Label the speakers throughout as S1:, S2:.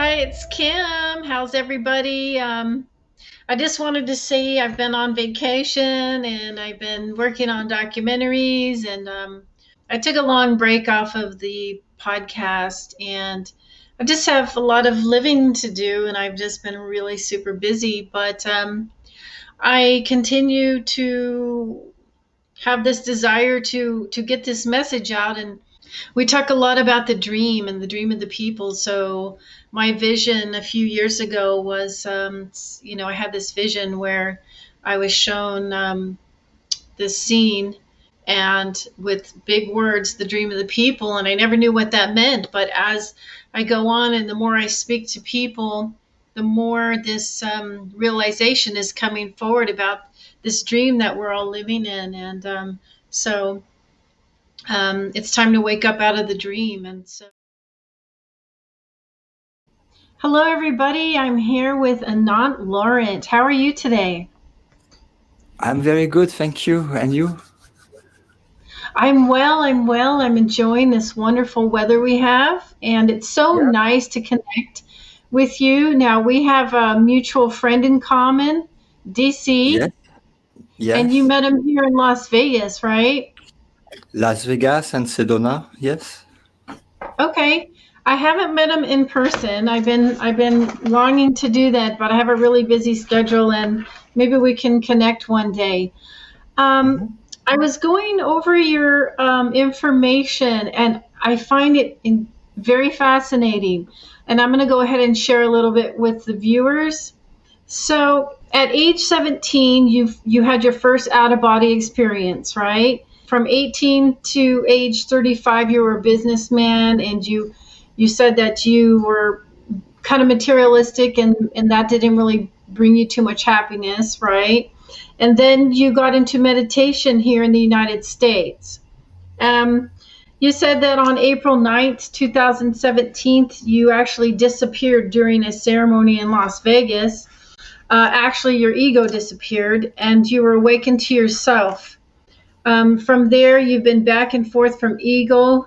S1: Hi, it's Kim. How's everybody? I just wanted to say I've been on vacation and I've been working on documentaries, and I took a long break off of the podcast, and I just have a lot of living to do, and I've just been really super busy. But I continue to have this desire to get this message out, and we talk a lot about the dream and the dream of the people. So my vision a few years ago was, I had this vision where I was shown this scene and with big words, the dream of the people. And I never knew what that meant. But as I go on and the more I speak to people, the more this realization is coming forward about this dream that we're all living in. And so it's time to wake up out of the dream. And so, hello, everybody. I'm here with Anand Laurent. How are you today?
S2: I'm very good, thank you. And you?
S1: I'm well. I'm well. I'm enjoying this wonderful weather we have. And it's so
S2: Yeah.
S1: nice to connect with you. Now, we have a mutual friend in common, DC,
S2: Yes.
S1: and you
S2: Yes.
S1: met him here in Las Vegas, right?
S2: Las Vegas and Sedona. Yes.
S1: Okay. I haven't met him in person. I've been longing to do that, but I have a really busy schedule, and maybe we can connect one day. Um,
S2: Mhm.
S1: I was going over your information, and I find it very fascinating. And I'm going to go ahead and share a little bit with the viewers. So, at age 17, you had your first out of body experience, right? From 18 to age 35, you were a businessman, and you said that you were kind of materialistic, and that didn't really bring you too much happiness, right? And then you got into meditation here in the United States. Um, you said that on April 9th, 2017, you actually disappeared during a ceremony in Las Vegas. Actually, your ego disappeared and you were awakened to yourself. From there, you've been back and forth from ego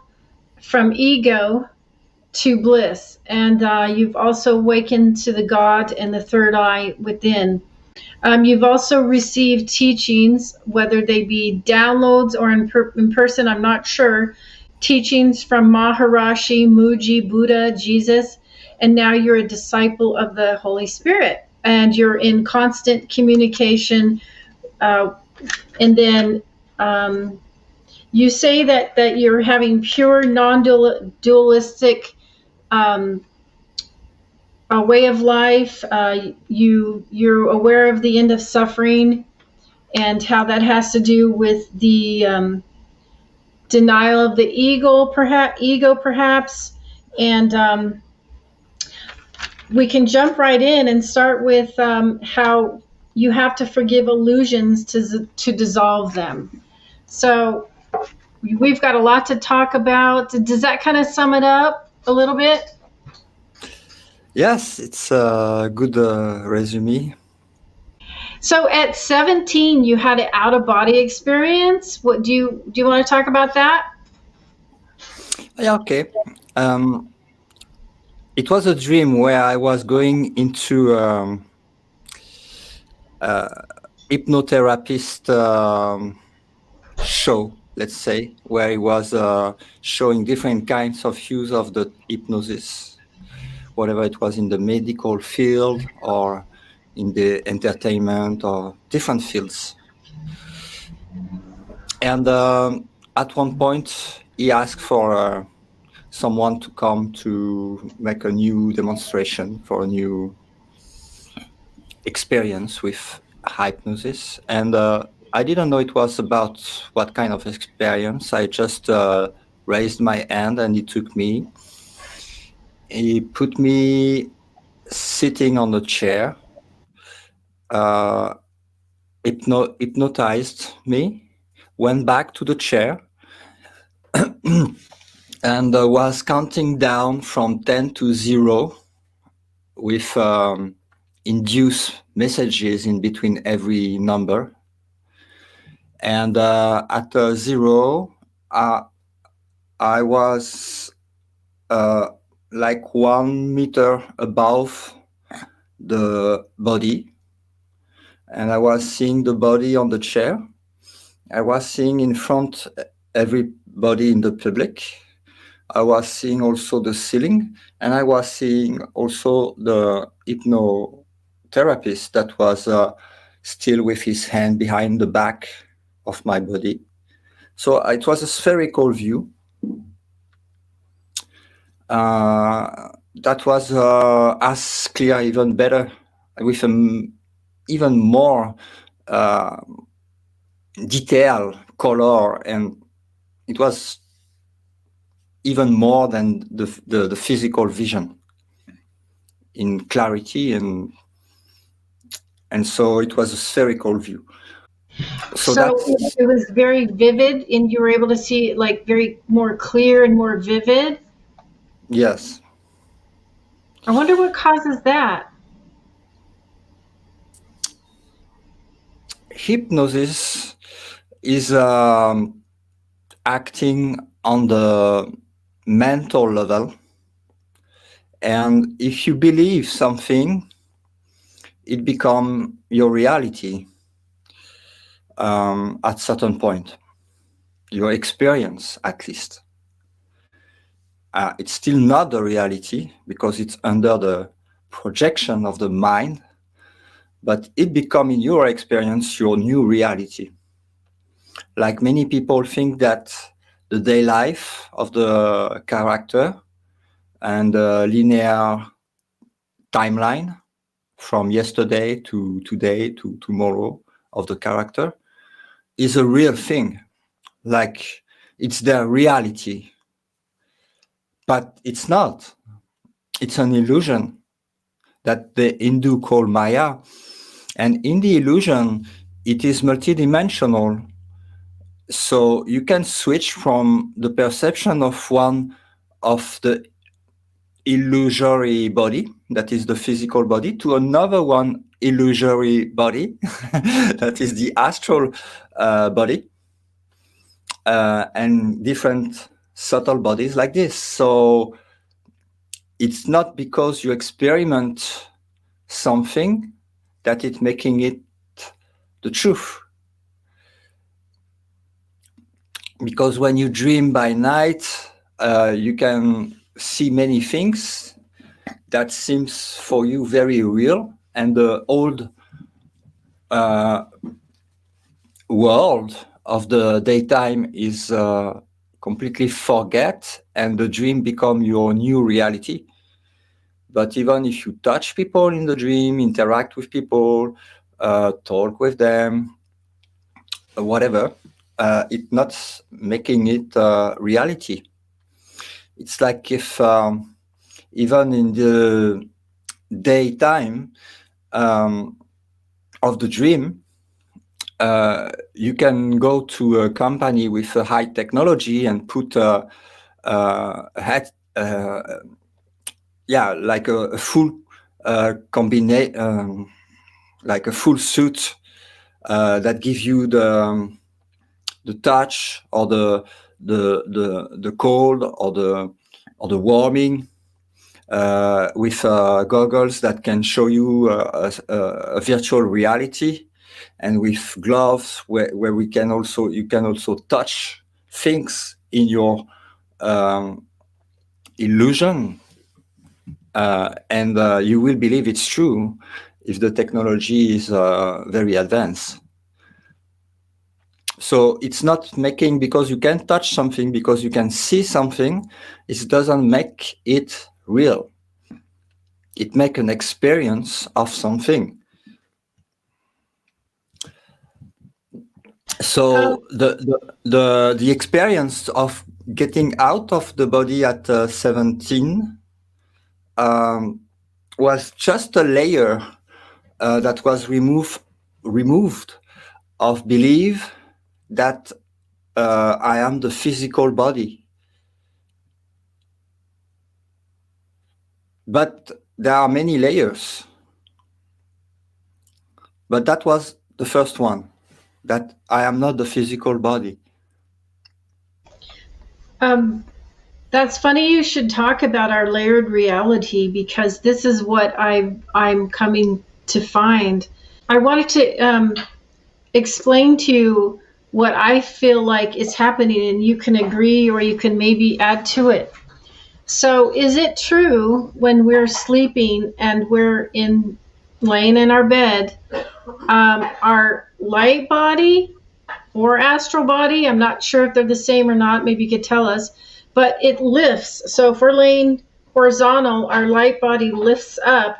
S1: to bliss, and you've also awakened to the God and the third eye within. You've also received teachings, whether they be downloads or in person, I'm not sure, teachings from Maharishi, Muji, Buddha, Jesus, and now you're a disciple of the Holy Spirit. And you're in constant communication. Uh, and then you say that you're having pure, non dualistic um, a way of life. You're aware of the end of suffering and how that has to do with the denial of the ego perhaps. And we can jump right in and start with how you have to forgive illusions to dissolve them. So we've got a lot to talk about. Does that kind of sum it up a little bit?
S2: Yes, it's a good resume.
S1: So at 17, you had an out of body experience. What do you want to talk about that?
S2: Yeah, okay. Um, it was a dream where I was going into hypnotherapist show, let's say, where he was showing different kinds of use of the hypnosis, whatever it was in the medical field or in the entertainment or different fields. And at one point, he asked for someone to come to make a new demonstration for a new experience with hypnosis. And I didn't know it was about what kind of experience. I just raised my hand and he took me. He put me sitting on a chair, uh, hypnotized me, went back to the chair, and was counting down from 10 to 0 with induced messages in between every number. And at 0, I was like 1 meter above the body, and I was seeing the body on the chair. I was seeing in front everybody in the public. I was seeing also the ceiling, and I was seeing also the hypnotherapist that was still with his hand behind the back of my body. So it was a spherical view. That was as clear, even better, with even more uh, detail, color, and it was even more than the physical vision in clarity, and so it was a spherical view. So
S1: So
S2: that's
S1: it was very vivid, and you were able to see it like very more clear and more vivid.
S2: yes,
S1: I wonder what causes that.
S2: hypnosis is acting on the mental level, and if you believe something, it become your reality at certain point, your experience at least. It's still not the reality because it's under the projection of the mind, but it become in your experience your new reality. Like many people think that the day life of the character and the linear timeline from yesterday to today to tomorrow of the character is a real thing, like it's their reality, but it's not. It's an illusion that the Hindu call Maya. And in the illusion, it is multidimensional. So you can switch from the perception of one of the illusory body, that is the physical body, to another one illusory body, that is the astral body, and different subtle bodies like this. So it's not because you experiment something that it's making it the truth. Because when you dream by night, you can see many things that seems for you very real, and the old uh, world of the daytime is completely forget, and the dream become your new reality. But even if you touch people in the dream, interact with people, talk with them, whatever, it's not making it reality. It's like if even in the daytime of the dream, you can go to a company with a high technology and put a hat, yeah, like a full combination, like a full suit that gives you the touch or the cold or the warming, with goggles that can show you a virtual reality, and with gloves where we can also you can also touch things in your um, illusion, and you will believe it's true if the technology is very advanced. So it's not making, because you can touch something, because you can see something, it doesn't make it real. It make an experience of something.
S1: Um,
S2: So the experience of getting out of the body at 17 um, was just a layer that was removed of belief that I am the physical body. But there are many layers. But that was the first one, that I am not the physical body.
S1: um, That's funny you should talk about our layered reality because this is what I'm coming to find. I wanted to explain to you what I feel like is happening, and you can agree or you can maybe add to it. So, is it true when we're sleeping and we're in laying in our bed, our light body or astral body? I'm not sure if they're the same or not. Maybe you could tell us. But it lifts. So, if we're laying horizontal, our light body lifts up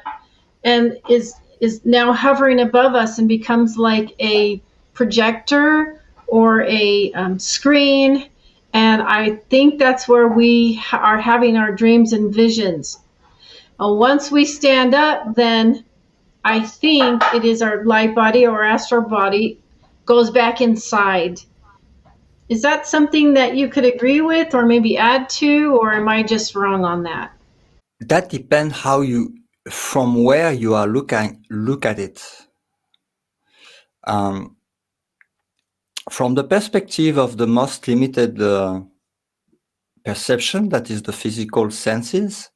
S1: and is now hovering above us and becomes like a projector or a screen. And I think that's where we are having our dreams and visions. Once we stand up, then I think it is our light body or astral body goes back inside. Is that something that you could agree with or maybe add to, or am I just wrong on that?
S2: That depends how you, from where you are look at it. Um, from the perspective of the most limited perception, that is the physical senses,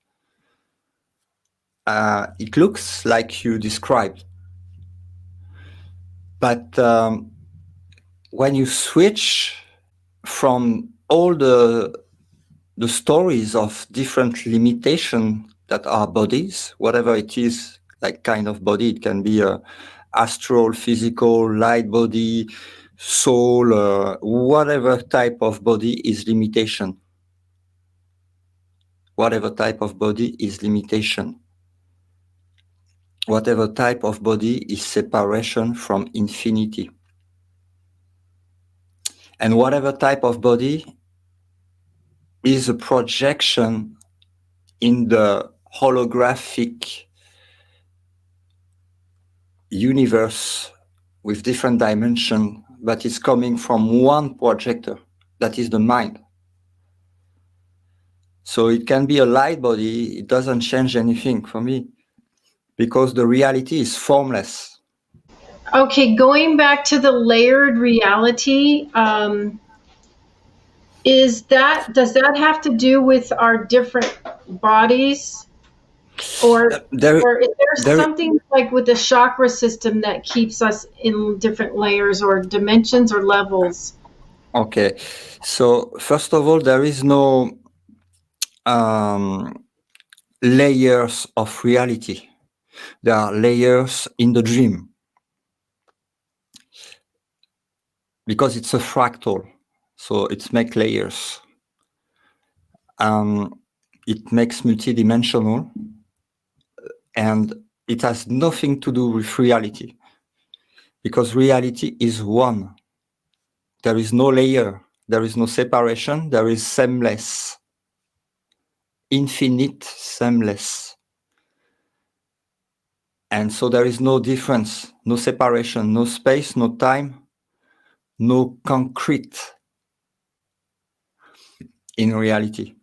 S2: it looks like you described. But when you switch from all the stories of different limitation that are bodies, whatever it is, like kind of body, it can be a astral, physical, light body, soul, whatever type of body is limitation. Whatever type of body is limitation. Whatever type of body is separation from infinity. And whatever type of body is a projection in the holographic universe with different dimension, but it's coming from one projector, that is the mind. So it can be a light body, it doesn't change anything for me, because the reality is formless.
S1: Okay, going back to the layered reality, does that have to do with our different bodies, or
S2: There,
S1: or is there
S2: there,
S1: something like with the chakra system that keeps us in different layers or dimensions or levels?
S2: okay. So first of all, there is no um, layers of reality. There are layers in the dream because it's a fractal. So it makes layers. It makes multidimensional, and it has nothing to do with reality because reality is one. There is no layer, there is no separation, there is sameness, infinite sameness. And so there is no difference, no separation, no space, no time, no concrete in reality.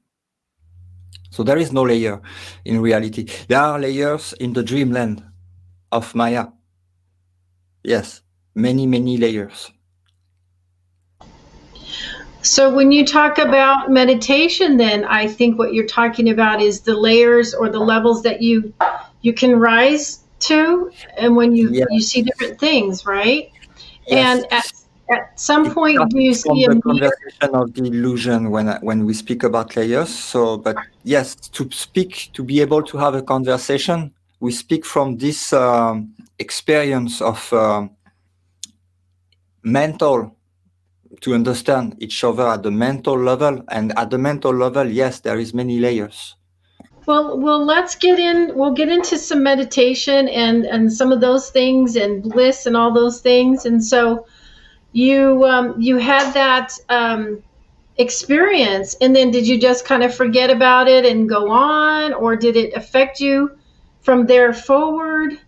S2: So there is no layer in reality. There are layers in the dreamland of Maya. Yes, many, many layers.
S1: So when you talk about meditation, then I think what you're talking about is the layers or the levels that you can rise to, and when you
S2: Yes,
S1: see different things, right?
S2: yes.
S1: And at some
S2: It
S1: point, do you
S2: starts from
S1: see a
S2: the
S1: meter?
S2: conversation of the illusion when we speak about layers. So, but yes, to speak, to be able to have a conversation, we speak from this experience of mental to understand each other at the mental level. And at the mental level, yes, there is many layers.
S1: Well, let's get in. We'll get into some meditation and some of those things and bliss and all those things. And so you had that experience, and then did you just kind of forget about it and go on, or did it affect you from there forward?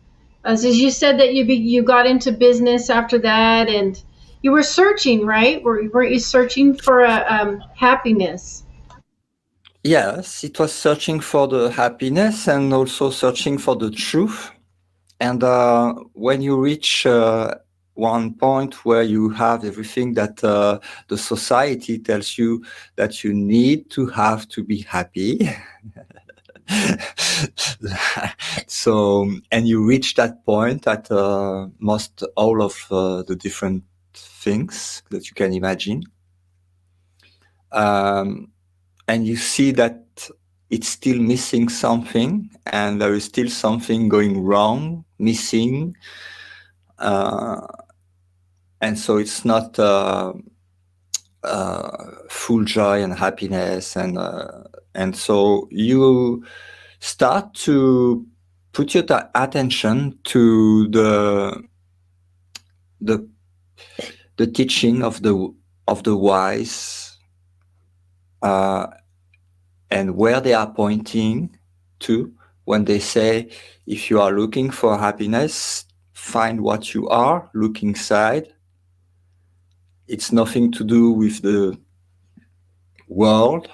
S1: As you said that you got into business after that, and you were searching, right? Weren't you searching for a happiness?
S2: Yes, it was searching for the happiness and also searching for the truth. And when you reach one point where you have everything that the society tells you that you need to have to be happy. So, and you reach that point at most all of the different things that you can imagine. And you see that it's still missing something, and there is still something going wrong, missing. And so it's not full joy and happiness. And so you start to put your attention to the the teaching of the wise, and where they are pointing to when they say, if you are looking for happiness, find what you are, look inside. It's nothing to do with the world.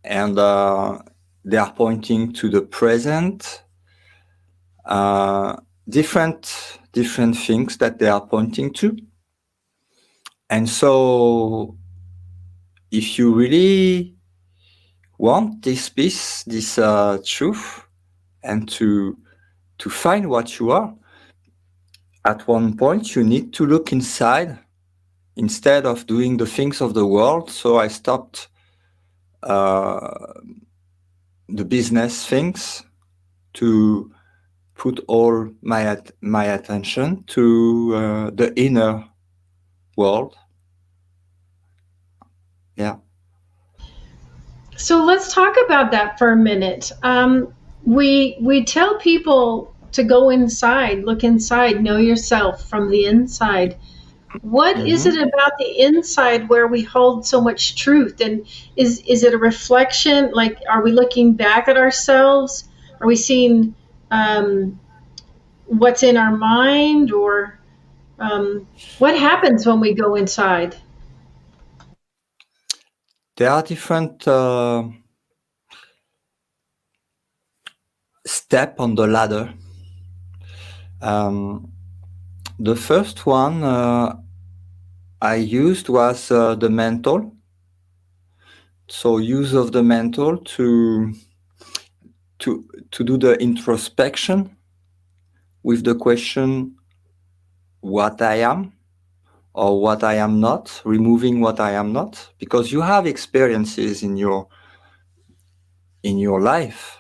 S2: And they are pointing to the present, different things that they are pointing to. And so if you really want this peace, this truth, and to find what you are, at one point you need to look inside instead of doing the things of the world. So I stopped the business things to put all my attention to the inner world. Yeah.
S1: So let's talk about that for a minute. We tell people to go inside, look inside, know yourself from the inside. What is it
S2: Mm-hmm.
S1: about the inside where we hold so much truth? And is it a reflection? Like, are we looking back at ourselves? Are we seeing um, what's in our mind, or what happens when we go inside?
S2: There are different steps on the ladder. Um, the first one I used was the mental. So use of the mental to do the introspection with the question what I am or what I am not, removing what I am not, because you have experiences in your life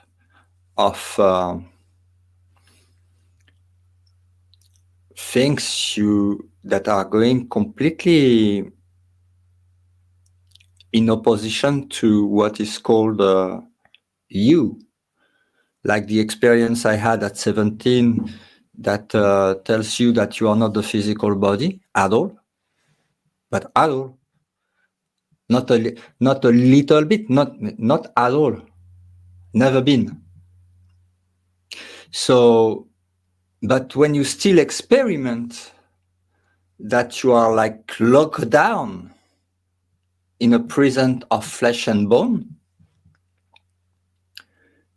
S2: of things you that are going completely in opposition to what is called you, like the experience I had at 17 that tells you that you are not the physical body at all, but at all, not a little bit, not at all, never been. So, but when you still experiment that you are like locked down in a prison of flesh and bone,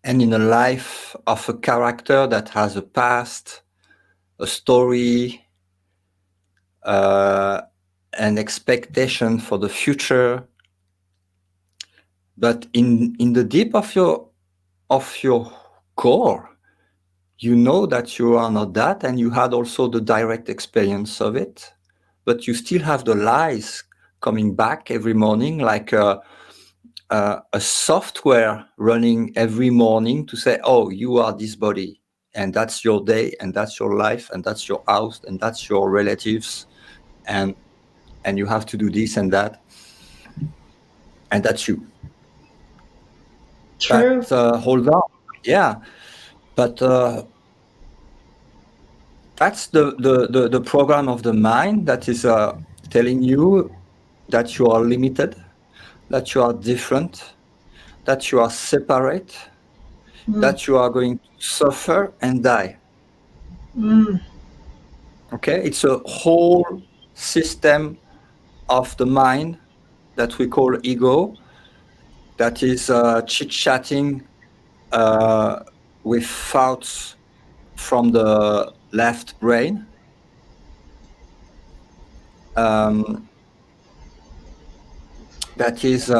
S2: and in a life of a character that has a past, a story, an expectation for the future, but in the deep of your core, you know that you are not that, and you had also the direct experience of it, but you still have the lies coming back every morning, like a software running every morning to say, oh, you are this body, and that's your day, and that's your life, and that's your house, and that's your relatives, and you have to do this and that, and that's you.
S1: True.
S2: But hold on, yeah, but that's the program of the mind that is telling you that you are limited, that you are different, that you are separate,
S1: Mm,
S2: that you are going to suffer and die.
S1: mm,
S2: Okay, it's a whole system of the mind that we call ego, that is chit-chatting with thoughts from the left brain, Um, that is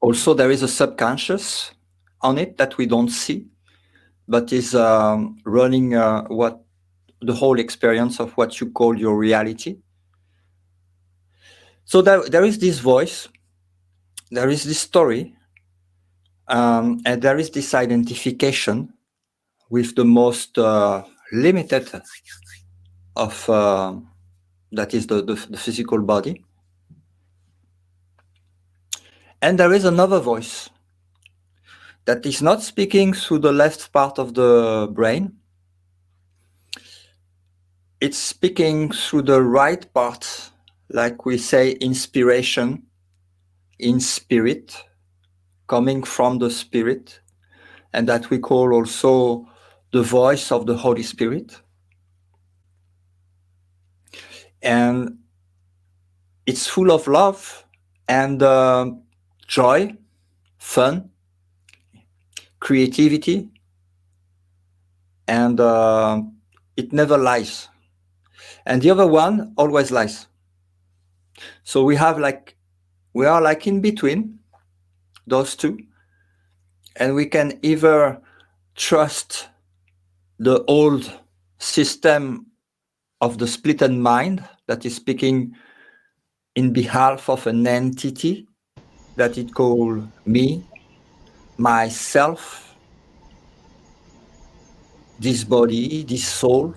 S2: also there is a subconscious on it that we don't see, but is running what the whole experience of what you call your reality. So there is this voice, there is this story, and there is this identification with the most limited of that is the physical body. And there is another voice that is not speaking through the left part of the brain. It's speaking through the right part, like we say, inspiration, in spirit, coming from the spirit, and that we call also the voice of the Holy Spirit. And it's full of love and joy, fun, creativity, and it never lies. And the other one always lies. So we are like in between those two, and we can either trust the old system of the splitted mind that is speaking in behalf of an entity that it called me, myself, this body, this soul,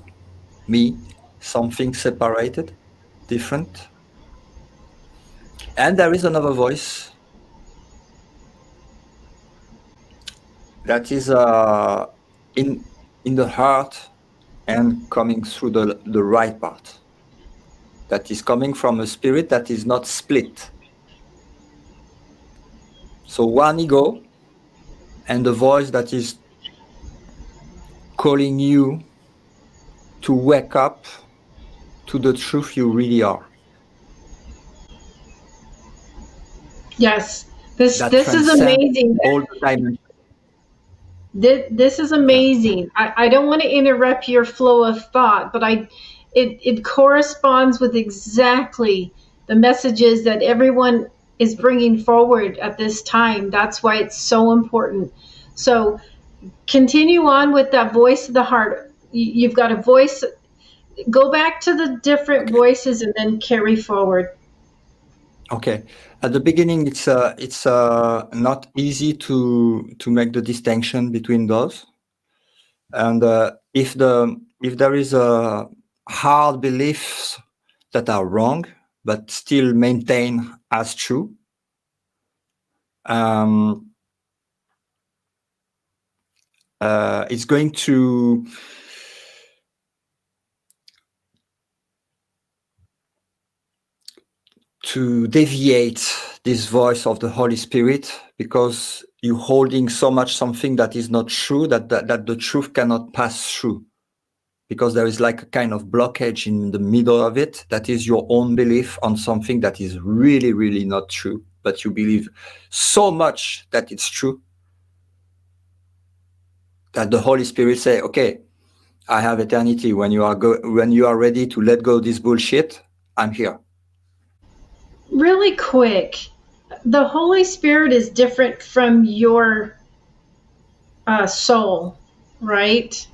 S2: me, something separated, different. And there is another voice that is in the heart and coming through the right part. That is coming from a spirit that is not split. So one ego and the voice that is calling you to wake up to the truth you really are.
S1: Yes,
S2: That
S1: this is
S2: transcends
S1: amazing.
S2: all the dimensions.
S1: This is
S2: Yeah.
S1: amazing. I don't want to interrupt your flow of thought, but it corresponds with exactly the messages that everyone is bringing forward at this time. That's why it's so important. So continue on with that voice of the heart. You've got a voice. Go back to the different
S2: Okay.
S1: voices and then carry forward.
S2: Okay. At the beginning, it's not easy to make the distinction between those. And if there is a hard beliefs that are wrong but still maintain as true, um, it's going to deviate this voice of the Holy Spirit because you're holding so much something that is not true that the truth cannot pass through, because there is like a kind of blockage in the middle of it that is your own belief on something that is really, really not true, but you believe so much that it's true that the Holy Spirit say, okay, I have eternity. When you are ready to let go this bullshit, I'm here.
S1: Really quick, the Holy Spirit is different from your soul, right?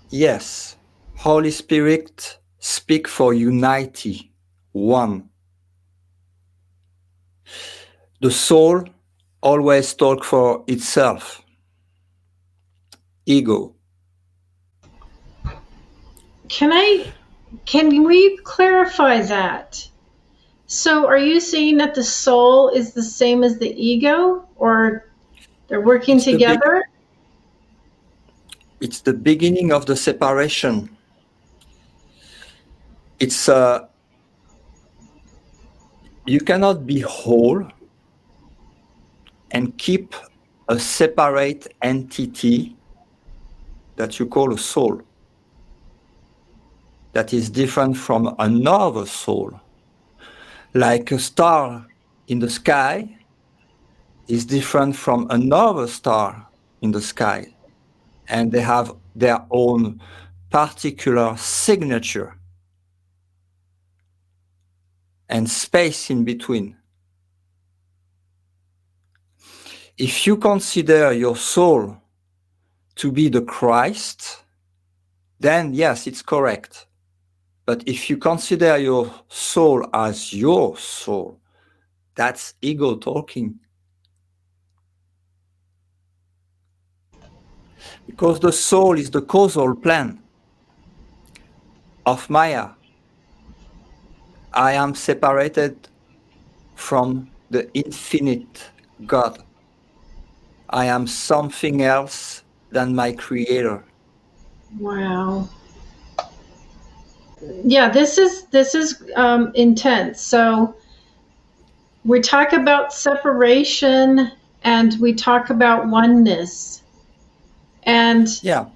S2: Yes, Holy Spirit, speak for unity, one. The soul always talk for itself, ego.
S1: Can we clarify that? So are you saying that the soul is the same as the ego, or they're working
S2: It's the big,
S1: together?
S2: it's the beginning of the separation. It's you cannot be whole and keep a separate entity that you call a soul that is different from another soul. Like a star in the sky is different from another star in the sky. And they have their own particular signature and space in between. If you consider your soul to be the Christ, then yes, it's correct. But if you consider your soul as your soul, that's ego talking. Because the soul is the causal plan of Maya. I am separated from the infinite God. I am something else than my creator.
S1: Wow. Yeah, this is intense. So we talk about separation and we talk about oneness. And
S2: Yeah,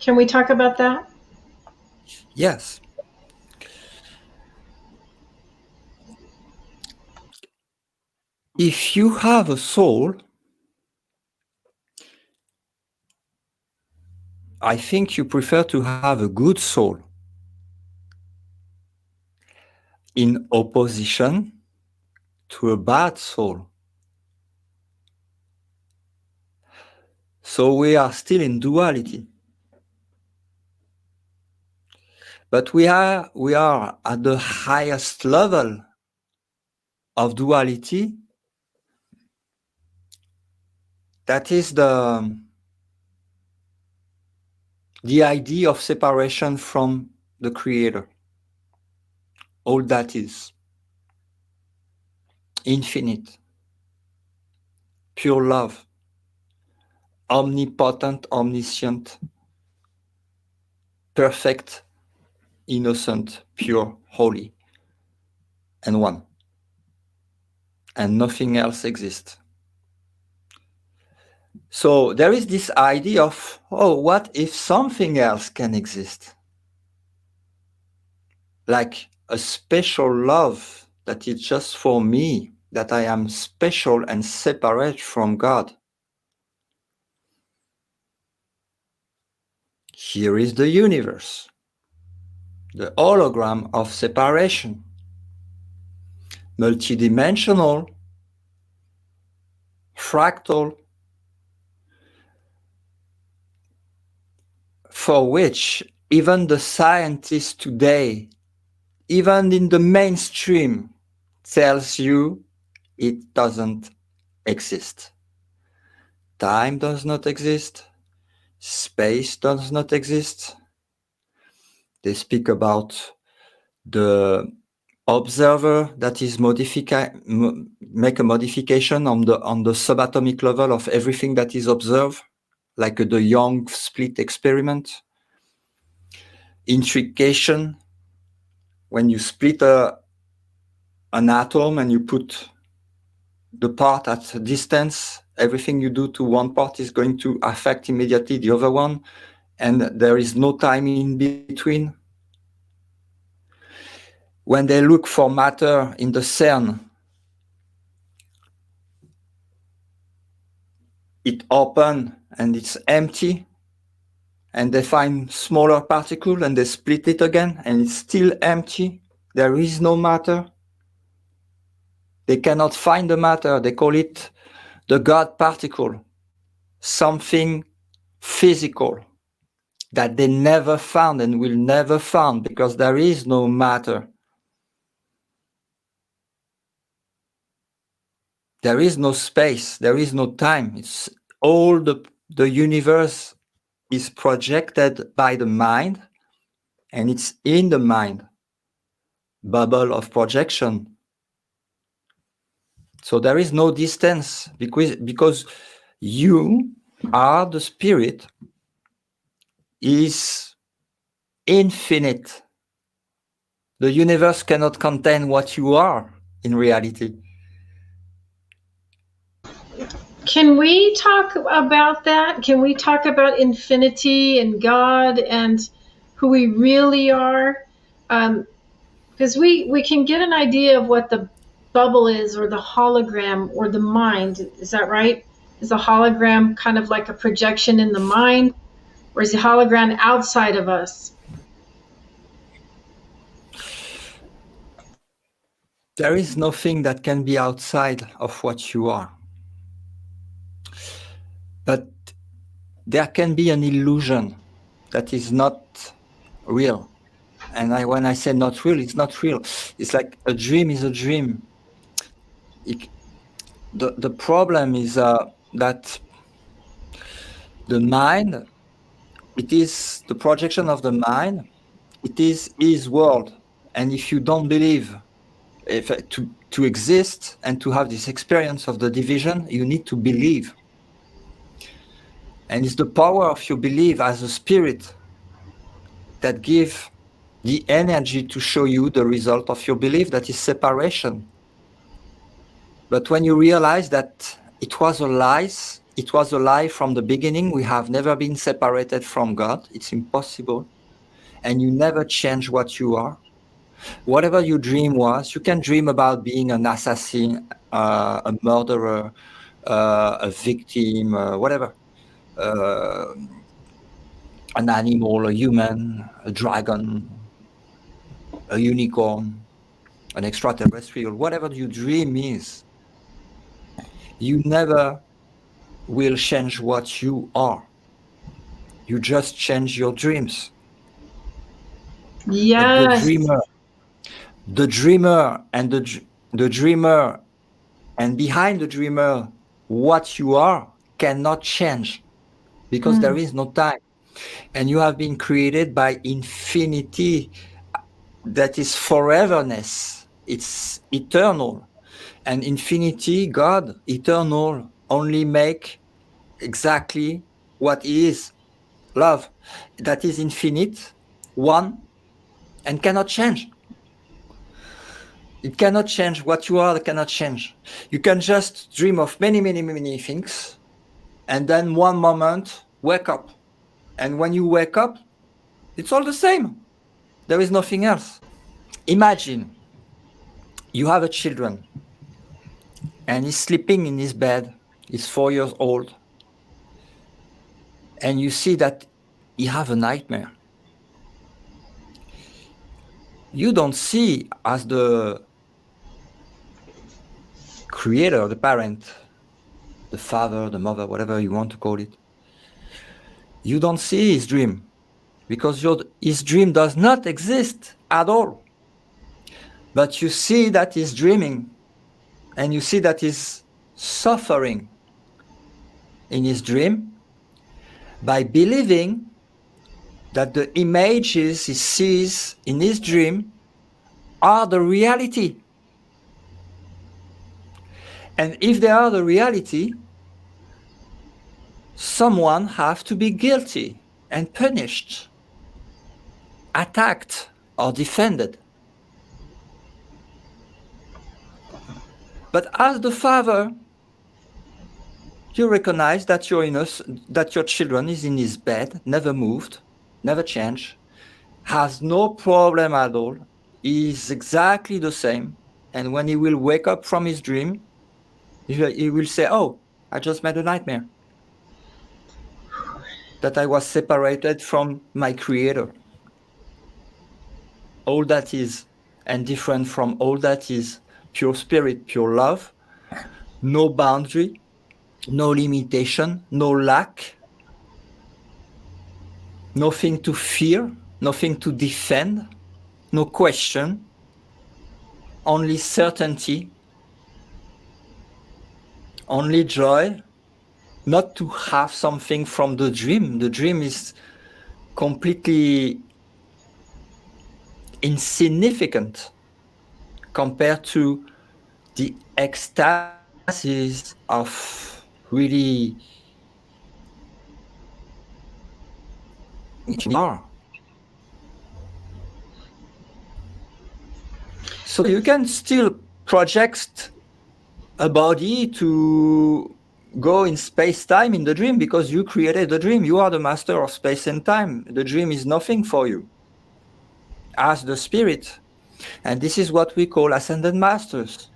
S1: can we talk about that?
S2: yes. If you have a soul, I think you prefer to have a good soul in opposition to a bad soul. So we are still in duality. But we are at the highest level of duality. That is the idea of separation from the creator. All that is infinite, pure love, omnipotent, omniscient, perfect, innocent, pure, holy, and one. And nothing else exists. So there is this idea of, oh, what if something else can exist? Like a special love that is just for me, that I am special and separate from God. Here is the universe, the hologram of separation, multidimensional, fractal, for which even the scientists today, even in the mainstream, tells you it doesn't exist. Time does not exist. Space does not exist. They speak about the observer that is make a modification on the subatomic level of everything that is observed, like the Young split experiment. Intrication, when you split an atom and you put the part at a distance, everything you do to one part is going to affect immediately the other one, and there is no time in between. When they look for matter in the CERN, it open and it's empty, and they find smaller particle and they split it again and it's still empty. There is no matter. They cannot find the matter. They call it the God particle, something physical that they never found and will never find because there is no matter. There is no space. There is no time. It's all the universe is projected by the mind, and it's in the mind bubble of projection. So there is no distance because you are the spirit is infinite. The universe cannot contain what you are in reality.
S1: Can we talk about that? Can we talk about infinity and God and who we really are? Because we can get an idea of what the bubble is or the hologram or the mind. Is that right? Is a hologram kind of like a projection in the mind, or is the hologram outside of us?
S2: There is nothing that can be outside of what you are. But there can be an illusion that is not real. And when I say not real, it's not real. It's like a dream is a dream. The problem is that the mind, it is the projection of the mind, it is his world. And if you don't believe, if to exist and to have this experience of the division, you need to believe. And it's the power of your belief as a spirit that give the energy to show you the result of your belief, that is separation. But when you realize that it was a lie from the beginning, we have never been separated from God, it's impossible, and you never change what you are. Whatever your dream was, you can dream about being an assassin, a murderer, a victim, whatever, uh, an animal, a human, a dragon, a unicorn, an extraterrestrial, whatever your dream is, you never will change what you are. You just change your dreams. But
S1: Yes.
S2: the dreamer and the dreamer and behind the dreamer, what you are cannot change because there is no time. And you have been created by infinity that is foreverness. It's eternal. And infinity, God, eternal, only make exactly what is love. That is infinite, one, and cannot change. It cannot change. What you are cannot change. You can just dream of many, many, many things, and then one moment wake up. And when you wake up, it's all the same. There is nothing else. Imagine you have a children and he's sleeping in his bed. He's 4 years old, and you see that he have a nightmare. You don't see as the creator, the parent, the father, the mother, whatever you want to call it. You don't see his dream because his dream does not exist at all. But you see that he's dreaming and you see that he's suffering in his dream by believing that the images he sees in his dream are the reality. And if they are the reality, someone has to be guilty and punished, attacked or defended. But as the father, you recognize that that your children is in his bed, never moved, never changed, has no problem at all, is exactly the same. And when he will wake up from his dream, he will say, "Oh, I just had a nightmare. That I was separated from my creator. All that is, and different from all that is, pure spirit, pure love, no boundary, no limitation, no lack, nothing to fear, nothing to defend, no question, only certainty, only joy, not to have something from the dream. The dream is completely insignificant compared to the ecstasies of really are. So you can still project a body to go in space-time in the dream because you created the dream. You are the master of space and time. The dream is nothing for you as the spirit. And this is what we call ascended masters.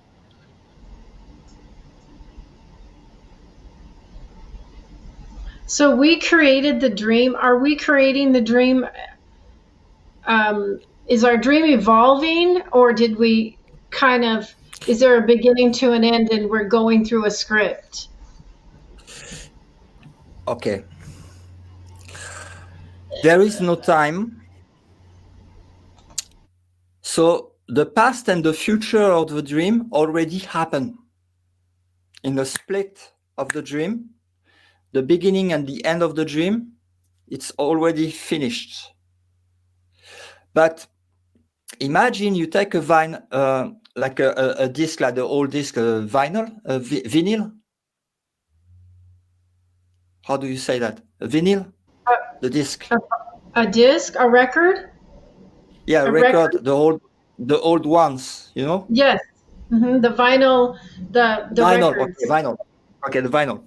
S1: So we created the dream. Are we creating the dream? Is our dream evolving, or did we kind of? Is there a beginning to an end, and we're going through a script?
S2: Okay. There is no time. So the past and the future of the dream already happen. In the split of the dream, the beginning and the end of the dream, it's already finished. But imagine you take a like a disc, like the old disc, vinyl. How do you say that? A vinyl,
S1: A,
S2: the disc.
S1: a, a disc, a record,
S2: Yeah,
S1: a record.
S2: record, the old ones, you know?
S1: Yes, the vinyl, the
S2: Vinyl, okay,
S1: records.
S2: vinyl. Okay, the vinyl.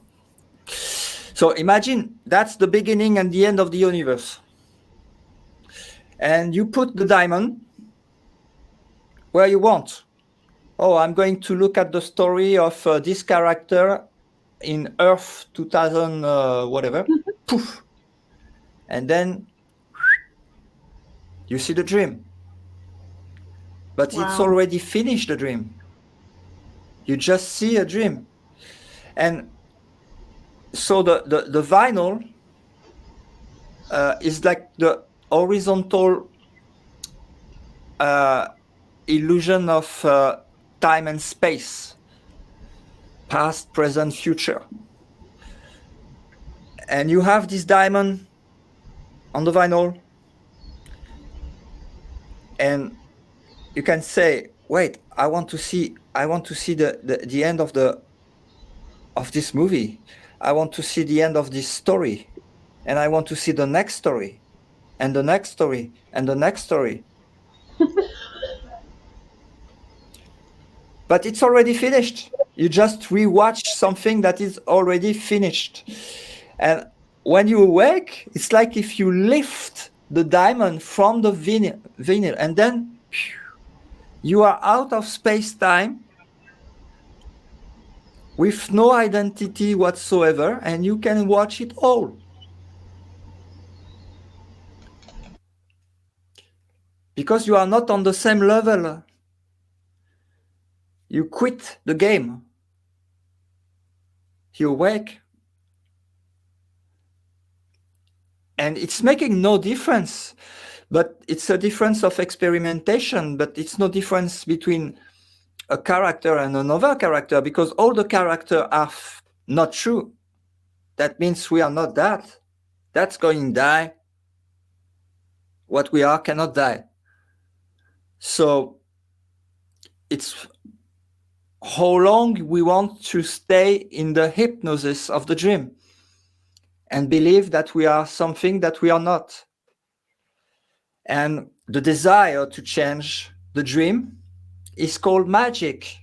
S2: So imagine that's the beginning and the end of the universe. And you put the diamond where you want. Oh, I'm going to look at the story of this character in Earth 2000, whatever. Poof. And then you see the dream. But it's
S1: Wow.
S2: already finished, the dream. You just see a dream. And so the vinyl is like the horizontal illusion of time and space, past, present, future. And you have this diamond on the vinyl, and you can say, "Wait, I want to see the end of this movie. I want to see the end of this story, and I want to see the next story, and the next story, and the next story." But it's already finished. You just rewatch something that is already finished. And when you awake, it's like if you lift the diamond from the vinyl and then you are out of space-time with no identity whatsoever, and you can watch it all. Because you are not on the same level. You quit the game. You awake. And it's making no difference. But it's a difference of experimentation, but it's no difference between a character and another character, because all the characters are not true. That means we are not that. That's going to die. What we are cannot die. So it's how long we want to stay in the hypnosis of the dream and believe that we are something that we are not. And the desire to change the dream is called magic.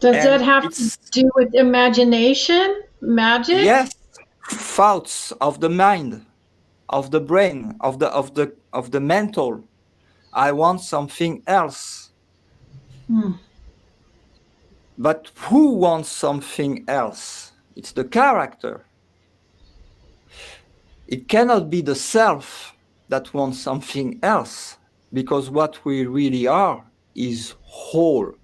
S1: Does that
S2: And
S1: have to
S2: it's,
S1: do with imagination, magic?
S2: yes, thoughts of the mind, of the brain, of the mental. I want something else.
S1: Hmm.
S2: But who wants something else? It's the character. It cannot be the self that wants something else, because what we really are is whole.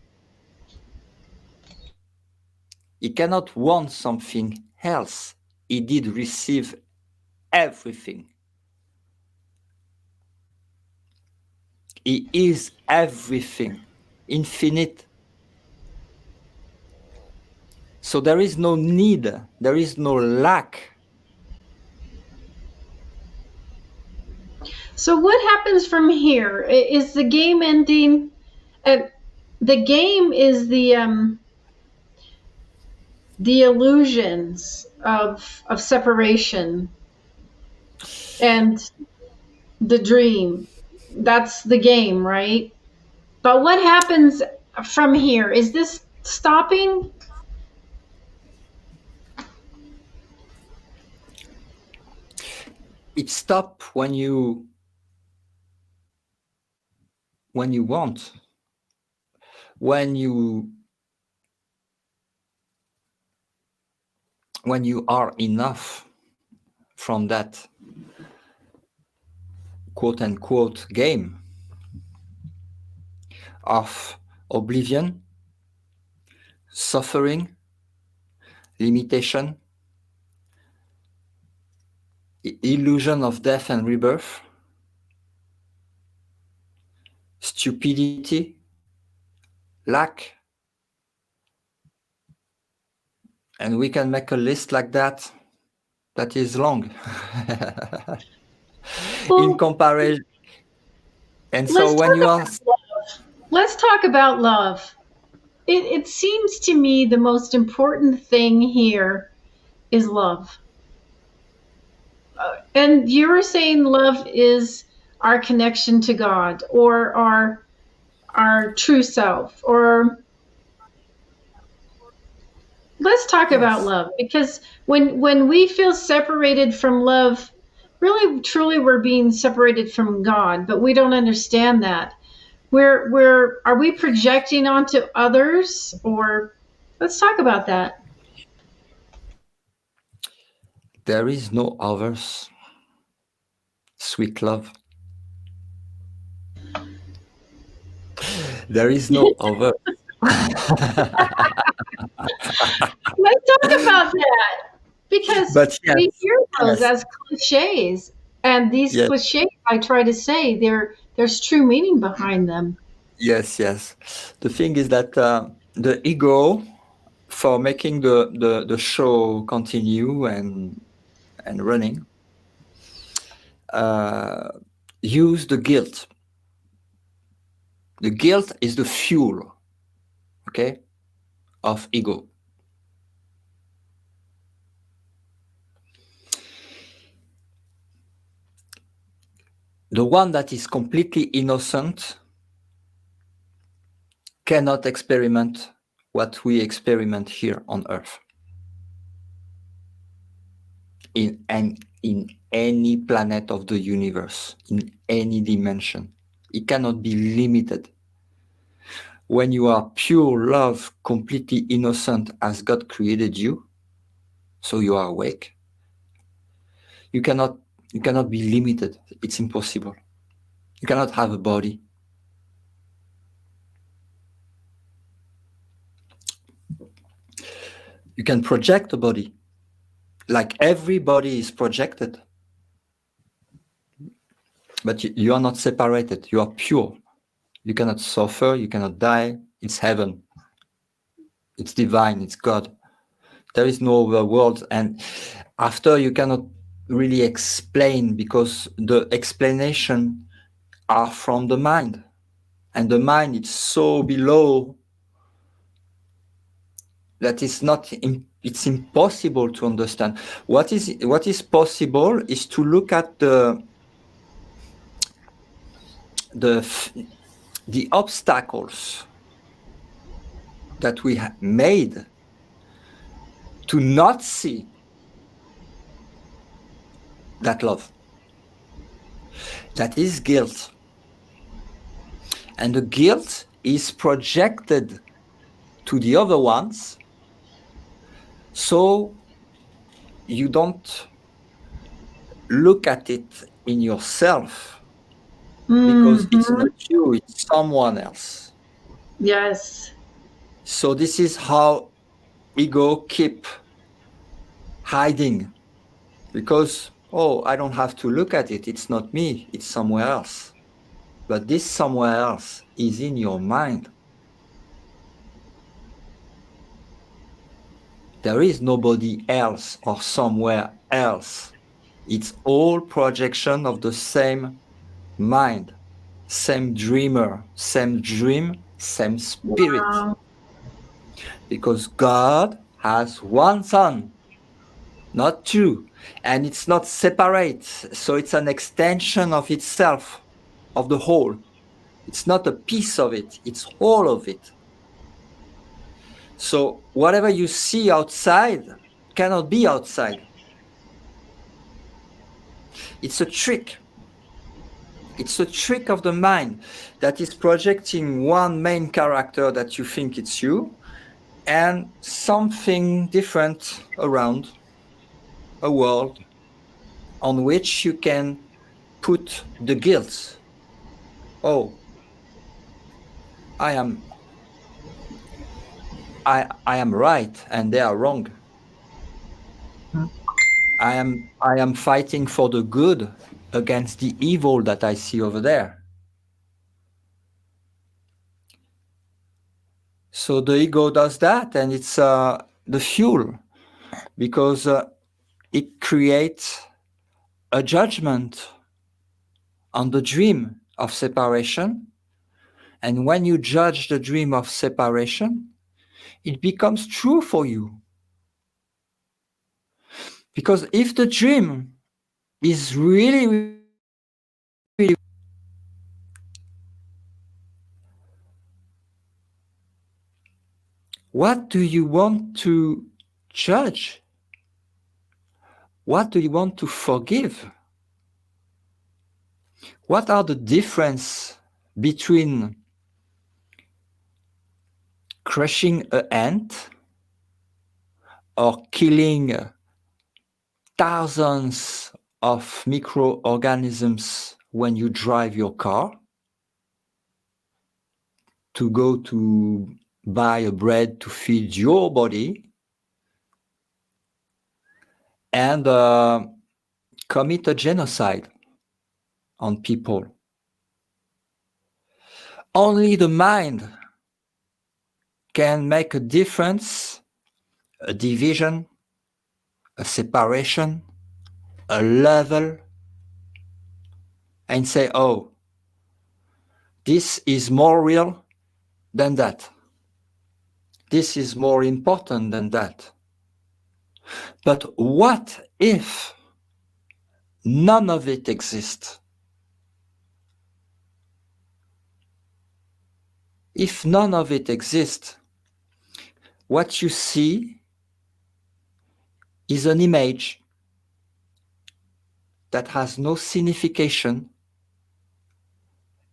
S2: He cannot want something else. He did receive everything. He is everything, infinite. So there is no need, there is no lack.
S1: So what happens from here? Is the game ending? Uh, the game is the illusions of separation and the dream. That's the game, right? But what happens from here? Is this stopping?
S2: It stops when you want, when you when you are enough from that quote unquote game of oblivion, suffering, limitation, illusion of death and rebirth, stupidity, lack, and we can make a list like that that is long in
S1: Well,
S2: comparison. And so
S1: let's
S2: when
S1: talk
S2: you are,
S1: about love. Let's talk about love. It seems to me the most important thing here is love. And you were saying love is our connection to God or our true self. Or let's talk about
S2: yes,
S1: love because when we feel separated from love, really truly we're being separated from God, but we don't understand that. We're are we projecting onto others or let's talk about that.
S2: there is no others, sweet love. There is no other.
S1: Let's talk about that because
S2: But
S1: we
S2: yes,
S1: hear those
S2: yes,
S1: as cliches, and these
S2: yes,
S1: cliches, I try to say, there's true meaning behind them.
S2: yes, yes. The thing is that the ego, for making the show continue and running, uh, use the guilt. The guilt is the fuel, okay, of ego. The one that is completely innocent cannot experiment what we experiment here on Earth in any planet of the universe, in any dimension. It cannot be limited. When you are pure love, completely innocent as God created you, so you are awake, you cannot you cannot be limited. It's impossible. You cannot have a body. You can project a body, like everybody is projected, but you are not separated. You are pure. You cannot suffer. You cannot die. It's heaven. It's divine. It's God. There is no other world. And after, you cannot really explain because the explanation are from the mind, and the mind is so below that it's impossible to understand. What is possible is to look at the the obstacles that we have made to not see that love. That is guilt. And the guilt is projected to the other ones, so you don't look at it in yourself because it's
S1: Hmm.
S2: not you, it's someone else.
S1: Yes.
S2: So this is how ego keep hiding, because, oh, I don't have to look at it, it's not me, it's somewhere else. But this somewhere else is in your mind. There is nobody else or somewhere else. It's all projection of the same mind, same dreamer, same dream, same spirit.
S1: Wow.
S2: Because God has one son, not two, and it's not separate. So it's an extension of itself, of the whole. It's not a piece of it, it's all of it. So whatever you see outside cannot be outside. It's a trick. It's a trick of the mind that is projecting one main character that you think it's you, and something different around a world on which you can put the guilt. Oh, I am I am right and they are wrong. I am fighting for the good against the evil that I see over there. So the ego does that, and it's the fuel because it creates a judgment on the dream of separation. And when you judge the dream of separation, it becomes true for you. Because if the dream is really, really, what do you want to judge? What do you want to forgive? What are the difference between crushing an ant or killing thousands of microorganisms when you drive your car to go to buy a bread to feed your body and commit a genocide on people? Only the mind can make a difference, a division, a separation, a level, and say, oh, this is more real than that. This is more important than that. But what if none of it exists? If none of it exists, what you see is an image that has no signification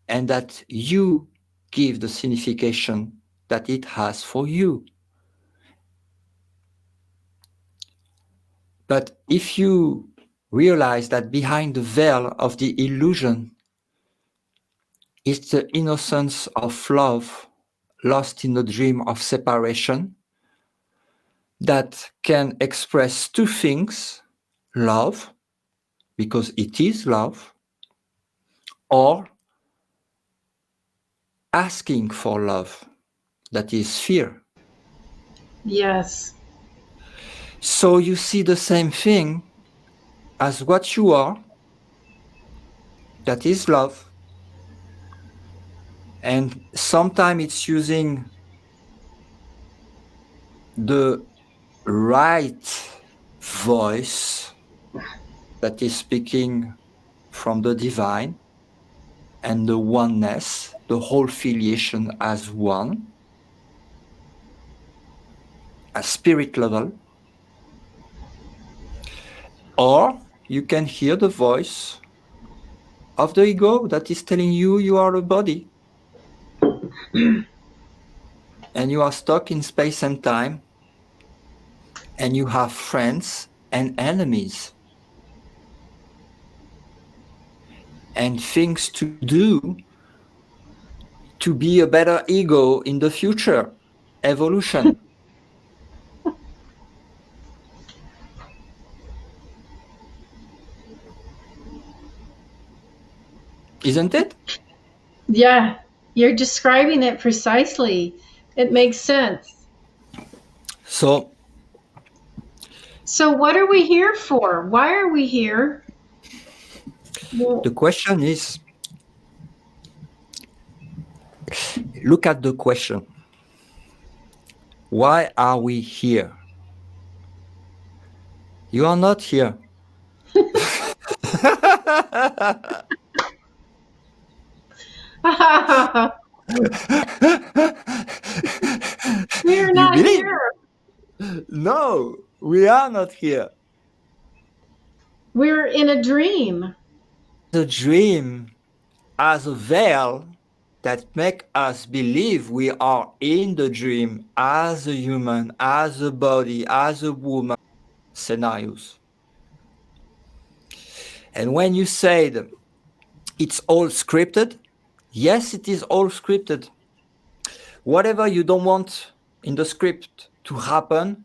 S2: and that you give the signification that it has for you. But if you realize that behind the veil of the illusion is the innocence of love lost in the dream of separation that can express two things: love, because it is love, or asking for love, that is fear.
S1: Yes.
S2: So you see the same thing as what you are, that is love, and sometimes it's using the right voice that is speaking from the divine and the oneness, the whole filiation as one, at spirit level, or you can hear the voice of the ego that is telling you you are a body and you are stuck in space and time and you have friends and enemies and things to do to be a better ego in the future evolution, isn't it?
S1: Yeah. You're describing it precisely. It makes sense.
S2: So
S1: So, what are we here for? Why are we here?
S2: the
S1: Well,
S2: question is, look at the question. Why are we here? You are not here.
S1: we're
S2: You
S1: not
S2: believe?
S1: here.
S2: No, we are not here.
S1: We're in a dream.
S2: The dream as a veil. that make us believe we are in the dream as a human, as a body, as a woman scenarios. And when you said it's all scripted, yes, it is all scripted. Whatever you don't want in the script to happen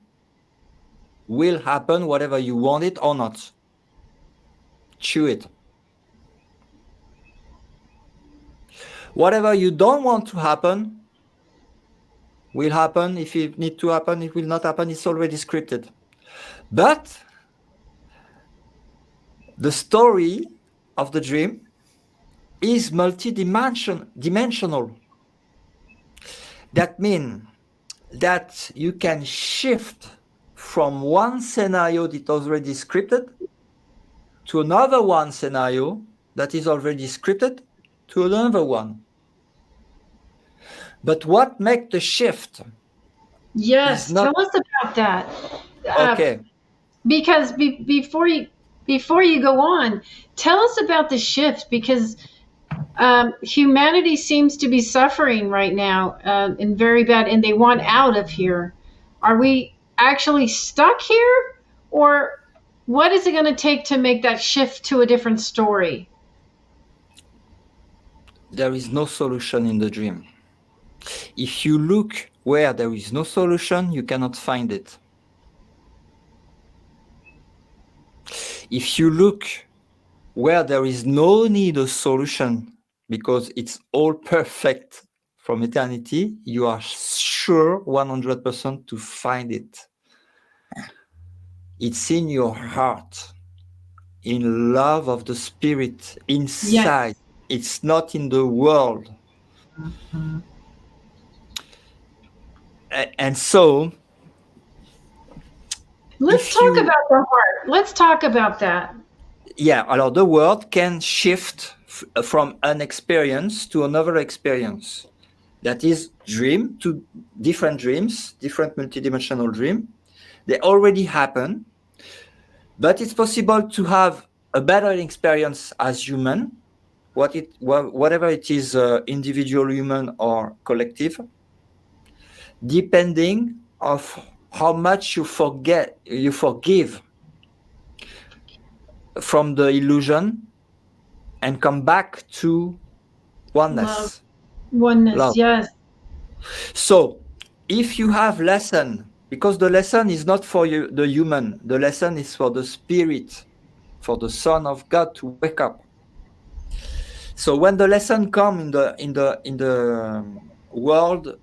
S2: will happen, whether you want it or not. Chew it. Whatever you don't want to happen will happen. If it need to happen, it will not happen. It's already scripted. But the story of the dream is multi-dimensional. That means that you can shift from one scenario that is already scripted to another one scenario that is already scripted to another one. But what makes the shift is
S1: Yes,
S2: not
S1: tell us about that. Uh,
S2: okay.
S1: because before you go on, tell us about the shift because humanity seems to be suffering right now and very bad, and they want out of here. Are we actually stuck here, or what is it going to take to make that shift to a different story?
S2: There is no solution in the dream. If you look where there is no solution, you cannot find it. If you look where there is no need of solution because it's all perfect from eternity, you are sure 100% to find it. It's in your heart, in love of the spirit, inside.
S1: Yes.
S2: It's not in the world.
S1: Mhm.
S2: And so,
S1: Let's
S2: if
S1: talk
S2: you,
S1: about the heart. Let's talk about that.
S2: yeah, alors the world can shift from an experience to another experience. That is dream to different dreams, different multidimensional dream. They already happen, but it's possible to have a better experience as human, whatever it is, individual human or collective, depending of how much you forgive from the illusion and come back to
S1: Love,
S2: oneness,
S1: oneness.
S2: love.
S1: Yes.
S2: So if you have lesson, because the lesson is not for you, the human, the lesson is for the spirit, for the Son of God to wake up. So when the lesson come in the world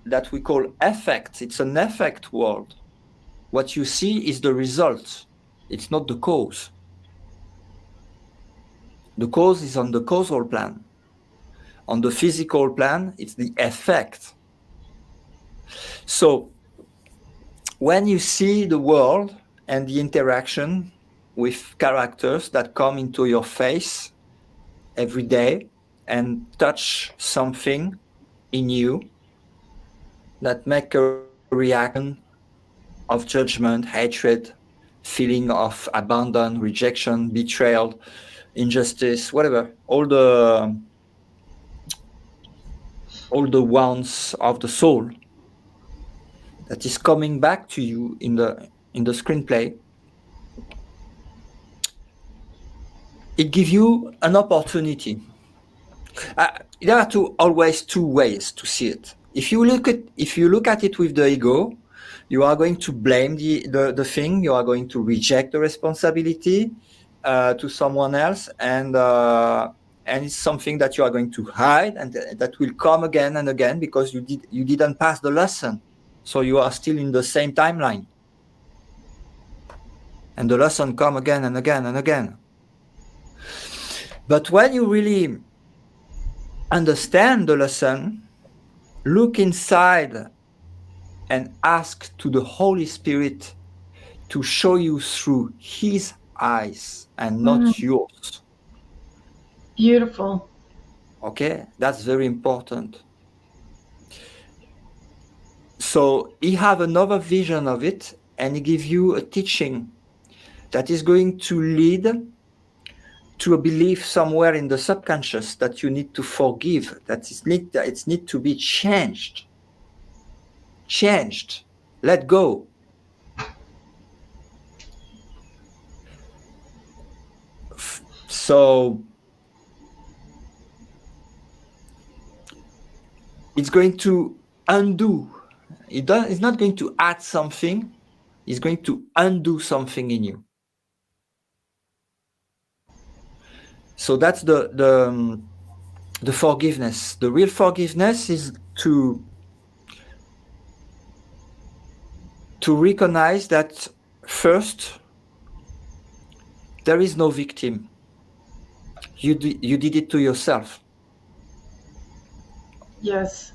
S2: that we call effect, it's an effect world. What you see is the result. It's not the cause. The cause is on the causal plan. On the physical plan, it's the effect. So when you see the world and the interaction with characters that come into your face every day and touch something in you that make a reaction of judgment, hatred, feeling of abandon, rejection, betrayal, injustice, whatever, all the wounds of the soul that is coming back to you in the screenplay, it gives you an opportunity. There are always two ways to see it. If you look at it with the ego, you are going to blame the thing. You are going to reject the responsibility to someone else, and it's something that you are going to hide, and that will come again and again because you didn't pass the lesson, so you are still in the same timeline, and the lesson come again and again and again. But when you really understand the lesson, look inside and ask to the Holy Spirit to show you through His eyes and not
S1: Mm,
S2: yours.
S1: beautiful.
S2: Okay, that's very important. So He have another vision of it, and He give you a teaching that is going to lead to a belief somewhere in the subconscious that you need to forgive, that it's need to be changed, let go. So it's going to undo. It's not going to add something. It's going to undo something in you. So that's the forgiveness. The real forgiveness is to recognize that first there is no victim. You did it to yourself.
S1: Yes.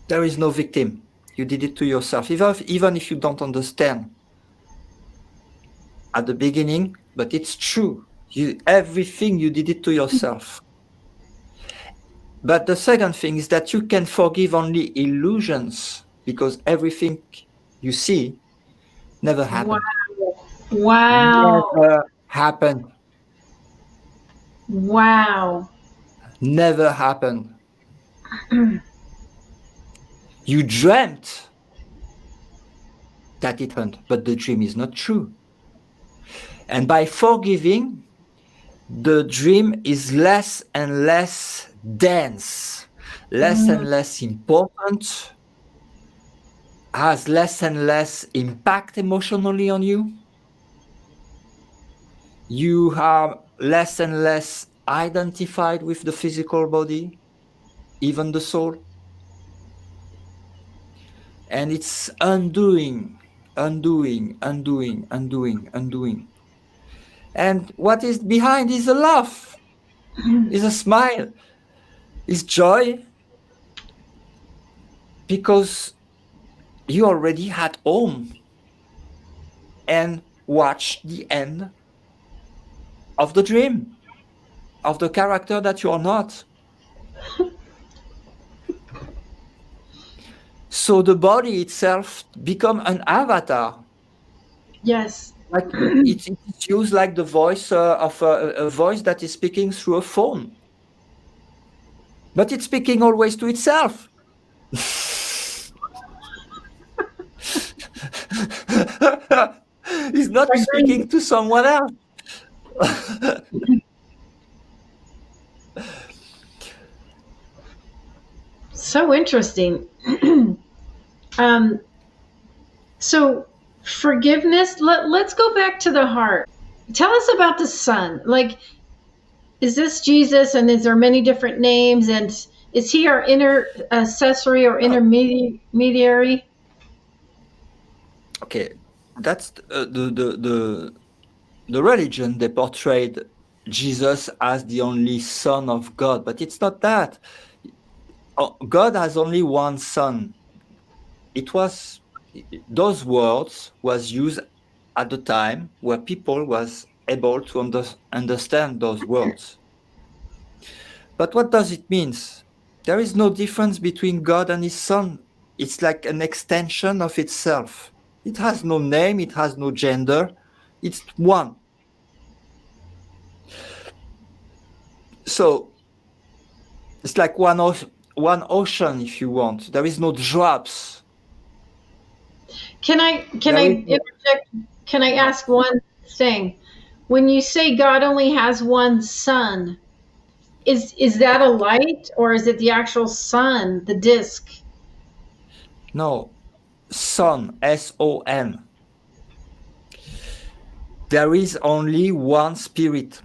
S2: There is no victim. You did it to yourself, even if you don't understand at the beginning, but it's true. Everything you did it to yourself. But the second thing is that you can forgive only illusions, because everything you see never
S1: Wow.
S2: happened.
S1: Wow.
S2: Never happened.
S1: Wow.
S2: Never happened. You dreamt that it happened, but the dream is not true. And by forgiving, the dream is less and less dense, less
S1: Mm.
S2: and less important, has less and less impact emotionally on you. You are less and less identified with the physical body, even the soul. And it's undoing. And what is behind is a laugh, is a smile, is joy, because you already had home and watched the end of the dream, of the character that you are not. So the body itself become an avatar.
S1: Yes.
S2: Like it's used like the voice of a voice that is speaking through a phone, but it's speaking always to itself. It's not
S1: Agreed.
S2: speaking to someone else.
S1: So interesting. um, so forgiveness. Let's go back to the heart. Tell us about the Son. Like, is this Jesus, and is there many different names? And is he our intercessory or
S2: Oh,
S1: intermediary?
S2: okay, that's the religion. They portrayed Jesus as the only Son of God, but it's not that. God has only one Son. It was those words was used at the time where people was able to understand those words. But what does it mean? There is no difference between God and his Son. It's like an extension of itself. It has no name, it has no gender. It's one. So it's like one ocean, if you want. There is no drops.
S1: Can
S2: There
S1: I
S2: is no.
S1: interject? Can I
S2: No.
S1: ask one thing? When you say God only has one Son, is that a light, or is it the actual sun, the disk?
S2: No. Son, Son. There is only one spirit.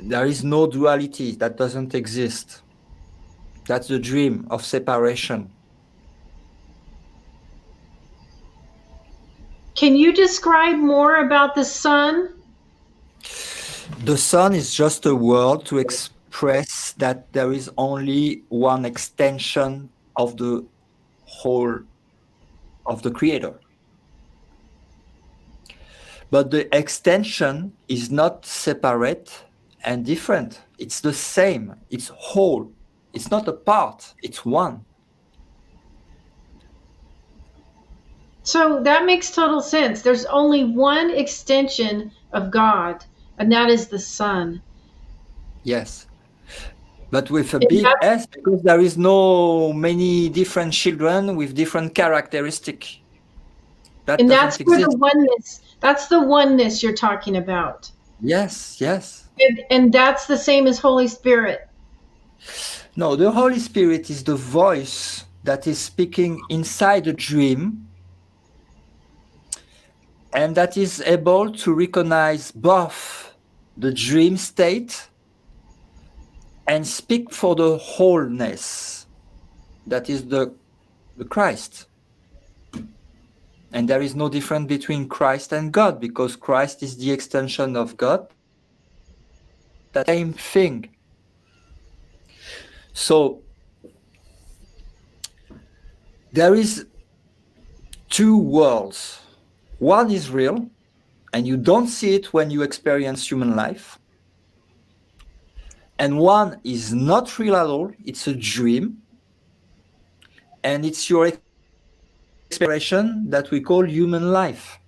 S2: There is no duality. That doesn't exist. That's the dream of separation.
S1: Can you describe more about the sun?
S2: The Son is just a word to express that there is only one extension of the whole of the Creator. But the extension is not separate and different. It's the same. It's whole. It's not a part. It's one.
S1: So that makes total sense. There's only one extension of God, and that is the sun.
S2: Yes, but with a
S1: And
S2: big S because there is no many different children with different characteristic. That
S1: that's
S2: doesn't
S1: where the
S2: exist.
S1: oneness, that's the oneness you're talking about.
S2: Yes, yes.
S1: And that's the same as Holy Spirit.
S2: No, the Holy Spirit is the voice that is speaking inside a dream and that is able to recognize both the dream state and speak for the wholeness that is the Christ. And there is no difference between Christ and God because Christ is the extension of God. That is the same thing. So there is two worlds. One is real, and you don't see it when you experience human life. And one is not real at all. It's a dream, and it's your expression that we call human life.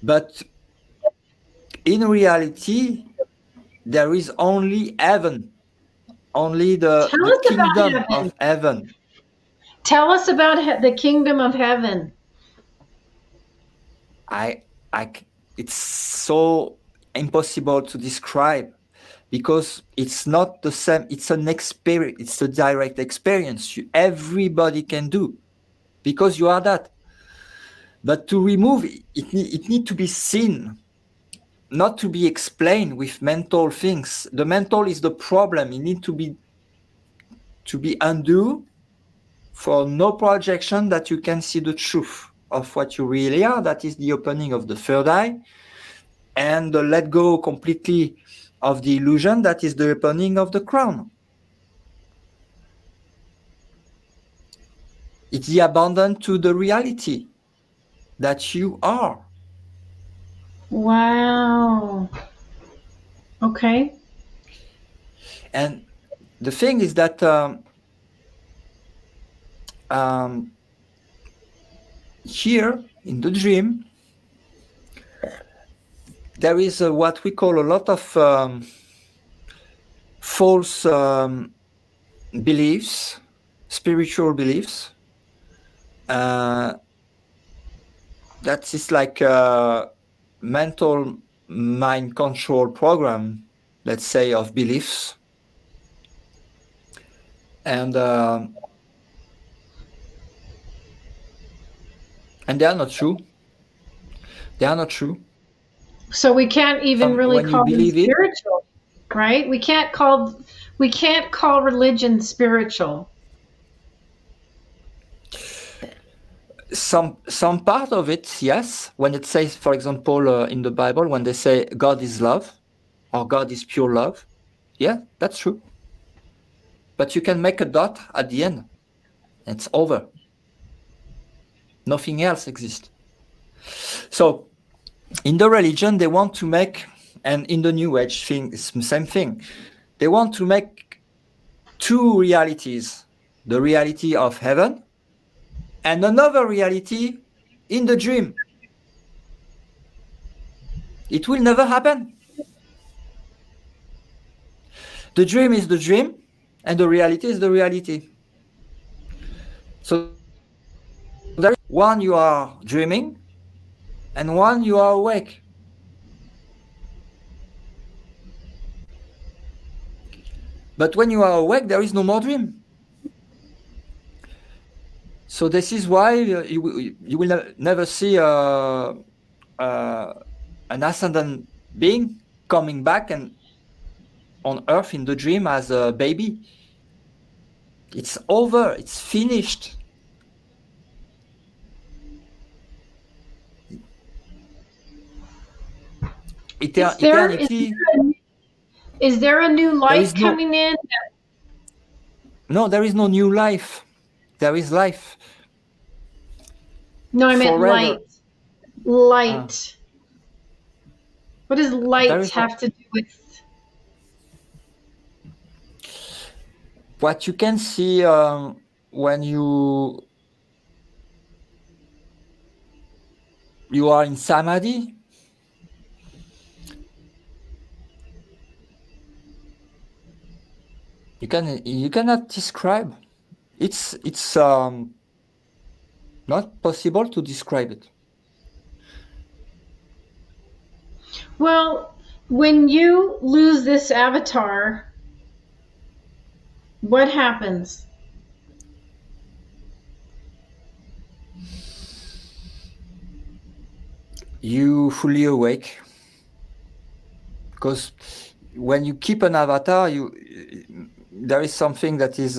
S2: But in reality, there is only heaven, only
S1: Tell
S2: the
S1: us about
S2: kingdom
S1: heaven.
S2: of heaven.
S1: Tell us about the kingdom of heaven.
S2: I, it's so impossible to describe because it's not the same. It's an experience. It's a direct experience. Everybody can do because you are that. But to remove it, it need to be seen, not to be explained with mental things. The mental is the problem. It need to be undo for no projection that you can see the truth of what you really are. That is the opening of the third eye and the let go completely of the illusion. That is the opening of the crown. It's the abandon to the reality that you are.
S1: Wow. Okay.
S2: And the thing is that um, here in the dream, there is what we call a lot of false beliefs, spiritual beliefs. Uh, that is like a mental mind control program, let's say, of beliefs. And and they are not true. They are not true.
S1: So we can't even really
S2: When you
S1: call them
S2: believe it,
S1: spiritual, right? We can't call religion spiritual.
S2: some part of it, yes. When it says, for example, in the Bible, when they say God is love or God is pure love, yeah, that's true. But you can make a dot at the end. It's over. Nothing else exists. So in the religion, they want to make, and in the New Age thing, it's the same thing. They want to make two realities: the reality of heaven and another reality in the dream. It will never happen. The dream is the dream, and the reality is the reality. So there is one you are dreaming, and one you are awake. But when you are awake, there is no more dream. So this is why you will never see an ascendant being coming back and on Earth in the dream as a baby. It's over. It's finished.
S1: Is there is
S2: Eternity.
S1: there a, is there a new
S2: There
S1: light
S2: is no
S1: coming in?
S2: no. There is no new life. There is life
S1: No, I meant
S2: forever.
S1: light.
S2: Uh,
S1: Light. What does
S2: there
S1: light
S2: is no,
S1: have to do with?
S2: what you can see when you are in samadhi. You cannot describe. It's not possible to describe it.
S1: Well, when you lose this avatar, what happens?
S2: You fully awake because when you keep an avatar, you there is something that is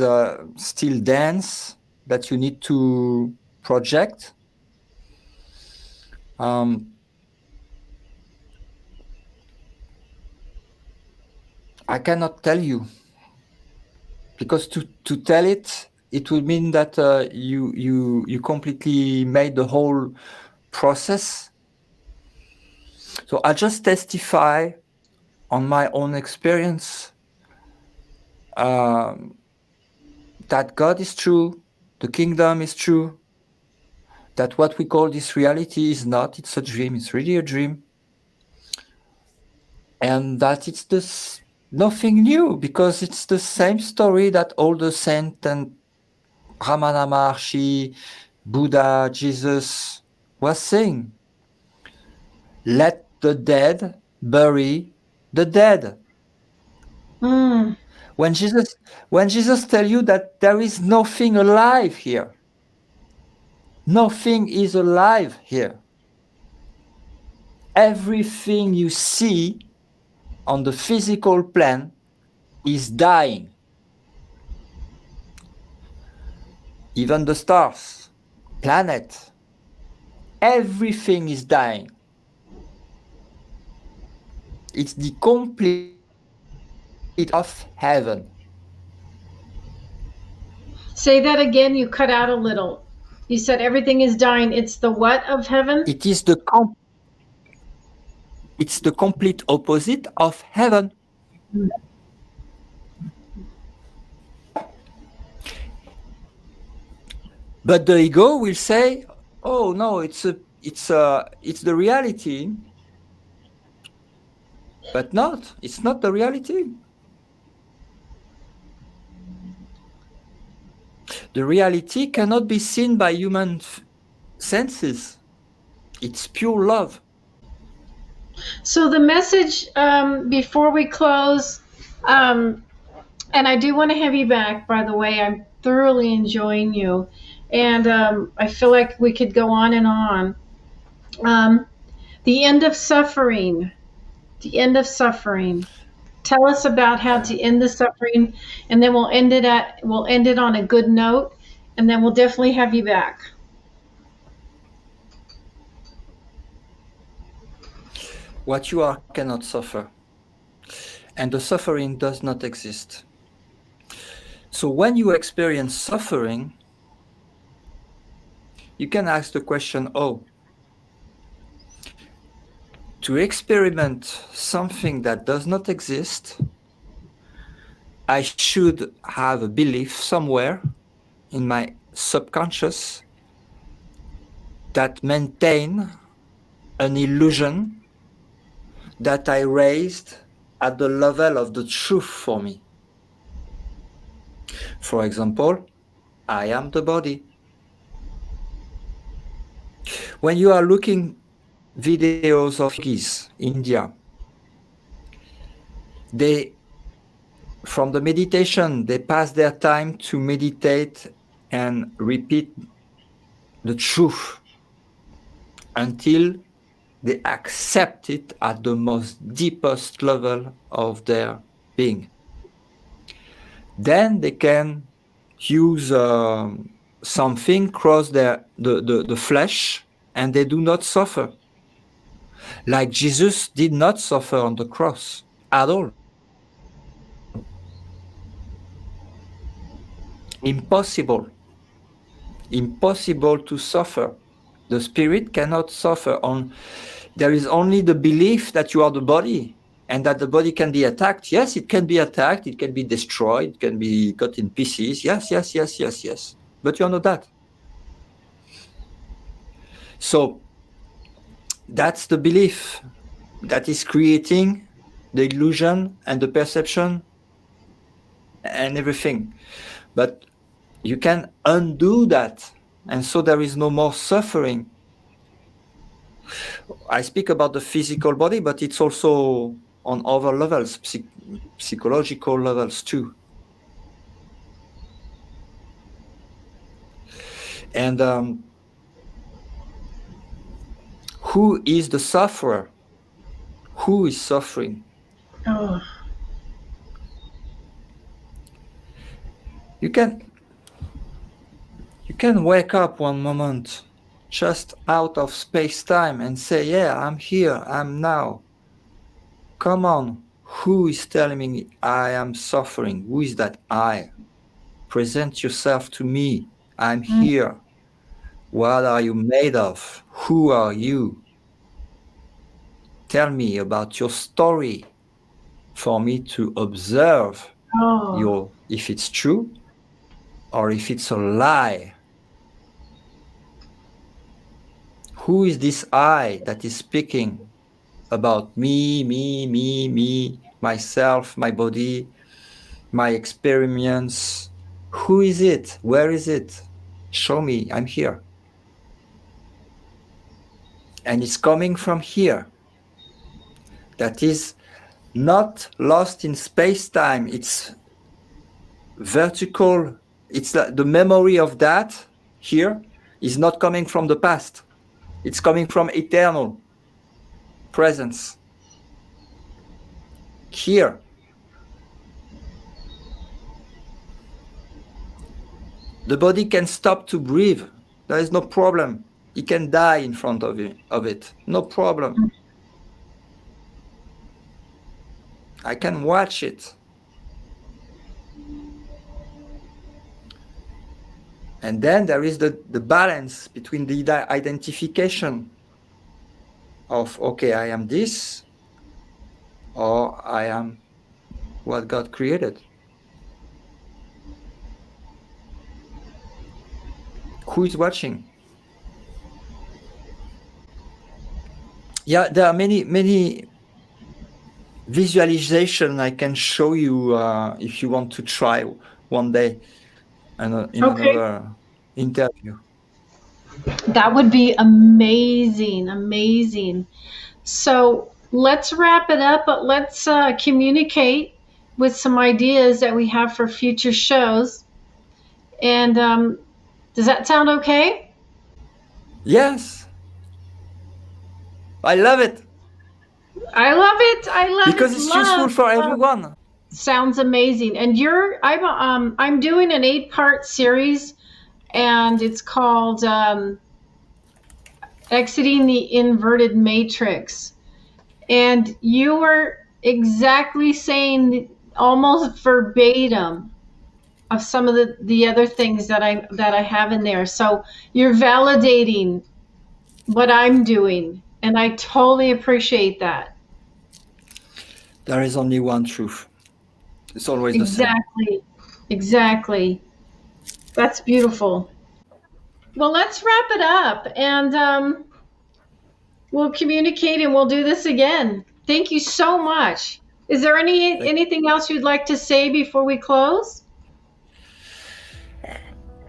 S2: still dense that you need to project. Um, I cannot tell you because to tell it, it would mean that you completely made the whole process. So I just testify on my own experience um, that God is true, the kingdom is true, that what we call this reality is not, it's a dream, it's really a dream, and that it's this nothing new because it's the same story that all the saints and Ramana Maharshi, Buddha, Jesus was saying. Let the dead bury the dead.
S1: Mm.
S2: When Jesus when Jesus tell you that there is nothing alive here, nothing is alive here. Everything you see on the physical plane is dying. Even the stars, planet, everything is dying. It's the complete of heaven.
S1: Say that again. You cut out a little. You said everything is dying. It's the what of heaven?
S2: It is it's the complete opposite of heaven. But the ego will say, "Oh no, it's the reality," but not. It's not the reality. The reality cannot be seen by human senses. It's pure love.
S1: So the message before we close, um, and I do want to have you back. By the way, I'm thoroughly enjoying you, and I feel like we could go on and on. Um, the end of suffering. The end of suffering. Tell us about how to end the suffering, and then we'll end it on a good note, and then we'll definitely have you back.
S2: What you are cannot suffer, and the suffering does not exist. So when you experience suffering, you can ask the question, oh, to experiment something that does not exist, I should have a belief somewhere in my subconscious that maintain an illusion that I raised at the level of the truth for me. For example, I am the body. When you are looking videos of yogis, India, they from the meditation they pass their time to meditate and repeat the truth until they accept it at the most deepest level of their being. Then they can use something cross the flesh and they do not suffer. Like Jesus did not suffer on the cross at all. Impossible. Impossible to suffer. The spirit cannot suffer on. There is only the belief that you are the body and that the body can be attacked. Yes, it can be attacked. It can be destroyed. It can be cut in pieces. Yes, yes, yes, yes, yes. But you are not that. So that's the belief that is creating the illusion and the perception and everything. But you can undo that. And so there is no more suffering. I speak about the physical body, but it's also on other levels, psychological levels too. And who is the sufferer? Who is suffering?
S1: Oh.
S2: You can wake up one moment just out of space-time and say, yeah, I'm here, I'm now. Come on, who is telling me I am suffering? Who is that I? Present yourself to me. I'm here. What are you made of? Who are you? Tell me about your story for me to observe
S1: Oh.
S2: if it's true or if it's a lie. Who is this I that is speaking about me, myself, my body, my experience? Who is it? Where is it? Show me, I'm here. And it's coming from here. That is not lost in space-time. It's vertical. It's the memory of that here is not coming from the past. It's coming from eternal presence. Here. The body can stop to breathe. There is no problem. It can die in front of it. No problem. I can watch it. And then there is the balance between the identification of, okay, I am this, or I am what God created. Who is watching? Yeah, there are many visualization I can show you if you want to try one day and in another interview.
S1: That would be amazing, amazing. So let's wrap it up, but let's communicate with some ideas that we have for future shows. And does that sound okay?
S2: Yes. I love it.
S1: I love it. I love
S2: because
S1: it.
S2: it's useful for everyone.
S1: Sounds amazing. And I'm doing an 8-part series, and it's called Exiting the Inverted Matrix. And you were exactly saying almost verbatim of some of the other things that I have in there. So you're validating what I'm doing, and I totally appreciate that.
S2: There is only one truth. It's always the same.
S1: Exactly. That's beautiful. Well, let's wrap it up, and we'll communicate, and we'll do this again. Thank you so much. Is there anything else you'd like to say before we close?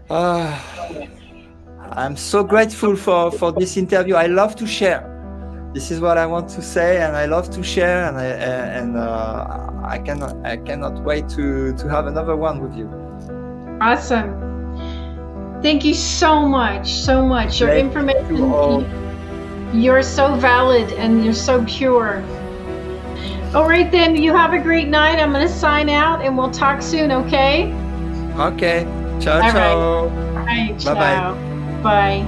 S2: I'm so grateful for this interview. I love to share. This is what I want to say, and I love to share, and I cannot wait to have another one with you.
S1: Awesome. Thank you so much, so much. Your information, you're so valid and you're so pure. All right, then, you have a great night. I'm going to sign out, and we'll talk soon, okay?
S2: Okay. Ciao,
S1: All
S2: ciao.
S1: right. All right,
S2: Bye-bye.
S1: ciao. Bye.